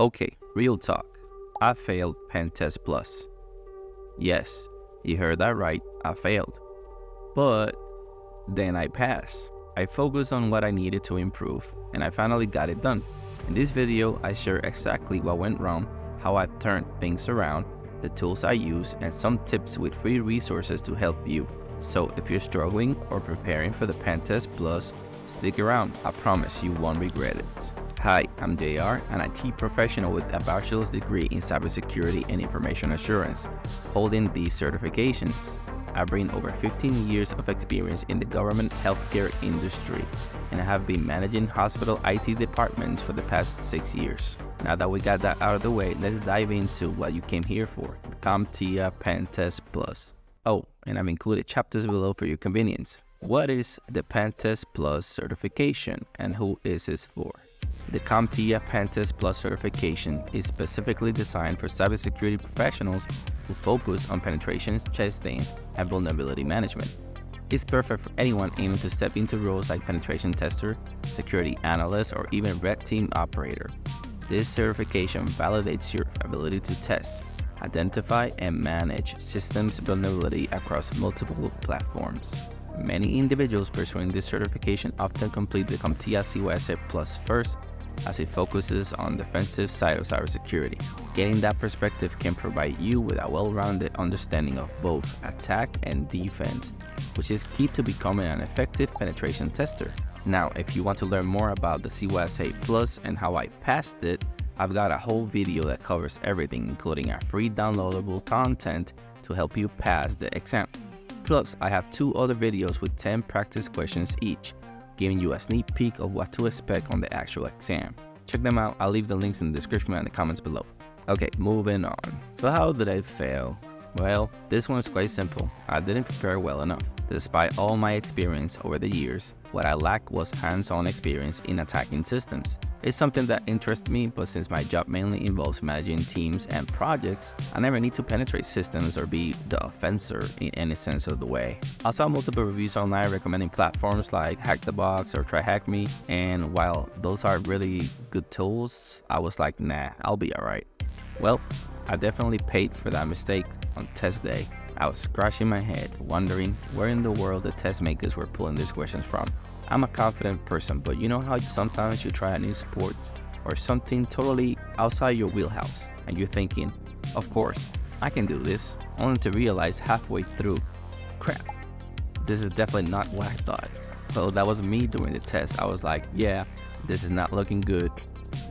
Okay, real talk. I failed PenTest Plus. Yes, you heard that right, I failed. But then I passed. I focused on what I needed to improve, and I finally got it done. In this video, I share exactly what went wrong, how I turned things around, the tools I use, and some tips with free resources to help you. So if you're struggling or preparing for the PenTest Plus, stick around, I promise you won't regret it. Hi, I'm JR, an IT professional with a bachelor's degree in cybersecurity and information assurance, holding these certifications. I bring over 15 years of experience in the government healthcare industry, and I have been managing hospital IT departments for the past 6 years. Now that we got that out of the way, let's dive into what you came here for, the CompTIA PenTest Plus. Oh, and I've included chapters below for your convenience. What is the PenTest Plus certification, and who is this for? The CompTIA PenTest Plus certification is specifically designed for cybersecurity professionals who focus on penetrations, testing, and vulnerability management. It's perfect for anyone aiming to step into roles like penetration tester, security analyst, or even red team operator. This certification validates your ability to test, identify, and manage systems vulnerability across multiple platforms. Many individuals pursuing this certification often complete the CompTIA CySA Plus first, as it focuses on the defensive side of cybersecurity. Getting that perspective can provide you with a well-rounded understanding of both attack and defense, which is key to becoming an effective penetration tester. Now, if you want to learn more about the CySA Plus and how I passed it, I've got a whole video that covers everything, including a free downloadable content to help you pass the exam. Plus, I have 2 other videos with 10 practice questions each, giving you a sneak peek of what to expect on the actual exam. Check them out, I'll leave the links in the description and the comments below. Okay, moving on. So how did I fail? Well, this one is quite simple. I didn't prepare well enough. Despite all my experience over the years, what I lacked was hands-on experience in attacking systems. It's something that interests me, but since my job mainly involves managing teams and projects, I never need to penetrate systems or be the offender in any sense of the way. I saw multiple reviews online recommending platforms like Box or TryHackMe, and while those are really good tools, I was like, nah, I'll be alright. Well, I definitely paid for that mistake on test day. I was scratching my head, wondering where in the world the test makers were pulling these questions from. I'm a confident person, but you know how sometimes you try a new sport or something totally outside your wheelhouse, and you're thinking, of course, I can do this, only to realize halfway through, crap, this is definitely not what I thought. So that was me during the test. I was like, yeah, this is not looking good.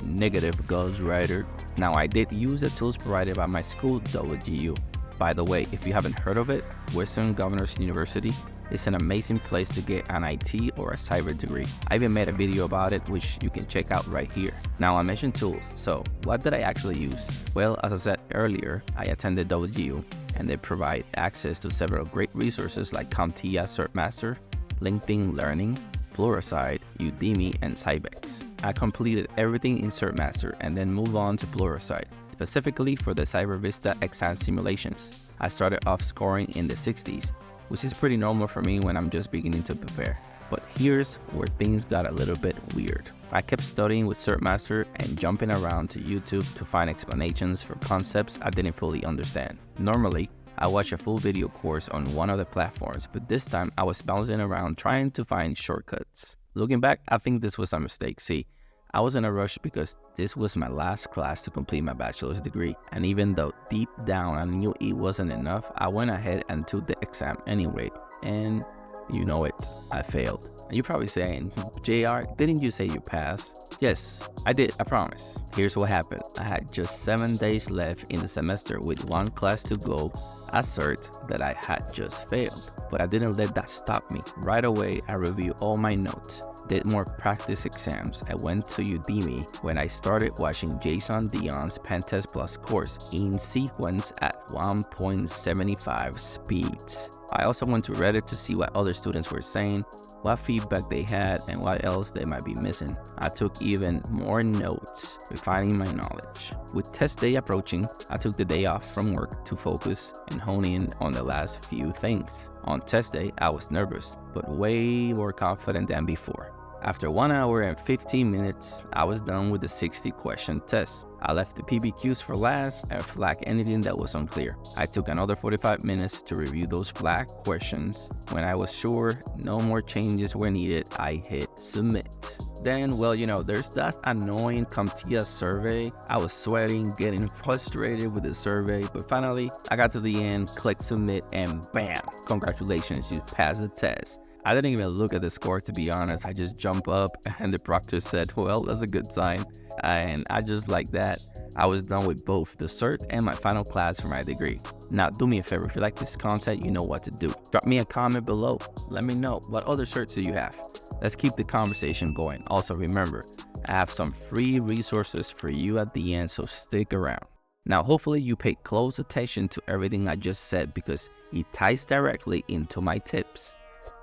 Negative ghostwriter. Now, I did use the tools provided by my school, WGU. By the way, if you haven't heard of it, Western Governors University is an amazing place to get an IT or a cyber degree. I even made a video about it, which you can check out right here. Now, I mentioned tools, so what did I actually use? Well, as I said earlier, I attended WGU, and they provide access to several great resources like CompTIA CertMaster, LinkedIn Learning, Pluralsight, Udemy, and Sybex. I completed everything in CertMaster and then moved on to Pluralsight, specifically for the Cybersecurity Exam Simulations. I started off scoring in the 60s, which is pretty normal for me when I'm just beginning to prepare. But here's where things got a little bit weird. I kept studying with CertMaster and jumping around to YouTube to find explanations for concepts I didn't fully understand. Normally, I watch a full video course on one of the platforms, but this time I was bouncing around trying to find shortcuts. Looking back, I think this was a mistake. See, I was in a rush because this was my last class to complete my bachelor's degree, and even though deep down I knew it wasn't enough, I went ahead and took the exam anyway, and you know it, I failed. And you're probably saying, JR, didn't you say you passed? Yes, I did, I promise. Here's what happened. I had just 7 days left in the semester with 1 class to go. I cert that I had just failed, but I didn't let that stop me. Right away, I reviewed all my notes, did more practice exams. I went to Udemy when I started watching Dion's PenTest Plus course in sequence at 1.75 speeds. I also went to Reddit to see what other students were saying, what feedback they had, and what else they might be missing. I took even more notes, refining my knowledge. With test day approaching, I took the day off from work to focus and hone in on the last few things. On test day, I was nervous, but way more confident than before. After 1 hour and 15 minutes, I was done with the 60-question test. I left the PBQs for last and flagged anything that was unclear. I took another 45 minutes to review those flagged questions. When I was sure no more changes were needed, I hit submit. Then, well, there's that annoying CompTIA survey. I was sweating, getting frustrated with the survey, but finally, I got to the end, clicked submit, and bam, congratulations, you passed the test. I didn't even look at the score, to be honest. I just jumped up and the proctor said, well, that's a good sign. And I just like that, I was done with both the cert and my final class for my degree. Now, do me a favor, if you like this content, you know what to do. Drop me a comment below. Let me know, what other certs do you have? Let's keep the conversation going. Also, remember, I have some free resources for you at the end, so stick around. Now, hopefully you paid close attention to everything I just said because it ties directly into my tips.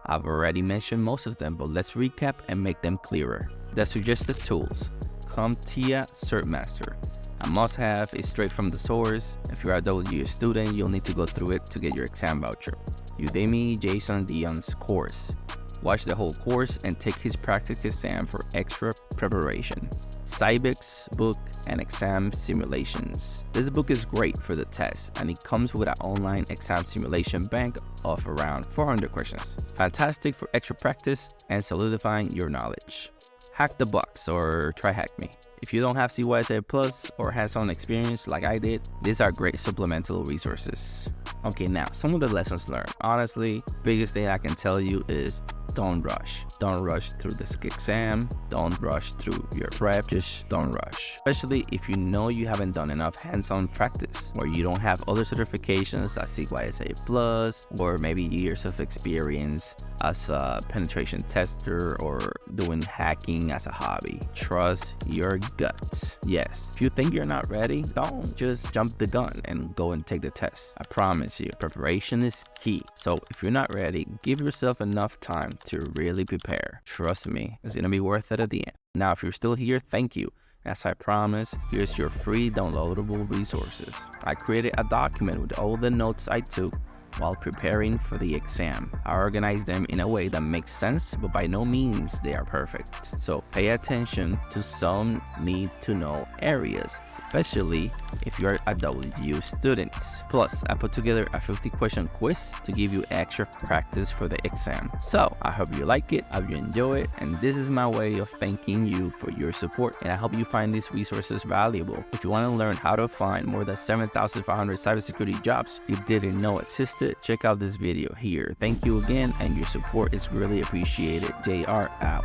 I've already mentioned most of them, but let's recap and make them clearer. The suggested tools: CompTIA CertMaster. A must-have, is straight from the source. If you're a WU student, you'll need to go through it to get your exam voucher. Udemy, Jason Dion's course. Watch the whole course and take his practice exam for extra preparation. Sybex Book Exam Simulations. This book is great for the test, and it comes with an online exam simulation bank of around 400 questions. Fantastic for extra practice and solidifying your knowledge. Hack the Box or TryHackMe. If you don't have CySA Plus or hands-on experience like I did, these are great supplemental resources. Okay, now some of the lessons learned. Honestly, biggest thing I can tell you is don't rush. Don't rush through this exam. Don't rush through your prep. Just don't rush. Especially if you know you haven't done enough hands-on practice or you don't have other certifications like CySA Plus or maybe years of experience as a penetration tester or doing hacking as a hobby. Trust your gut. Yes, if you think you're not ready, don't just jump the gun and go and take the test. I promise you, preparation is key. So if you're not ready, give yourself enough time to really prepare. Trust me, it's gonna be worth it at the end. Now, if you're still here, thank you. As I promised, here's your free downloadable resources. I created a document with all the notes I took while preparing for the exam. I organized them in a way that makes sense, but by no means they are perfect. So pay attention to some need to know areas, especially if you're a WU student. Plus, I put together a 50-question quiz to give you extra practice for the exam. So I hope you like it, I hope you enjoy it, and this is my way of thanking you for your support, and I hope you find these resources valuable. If you want to learn how to find more than 7,500 cybersecurity jobs you didn't know existed, check out this video here. Thank you again, and your support is really appreciated. JR out.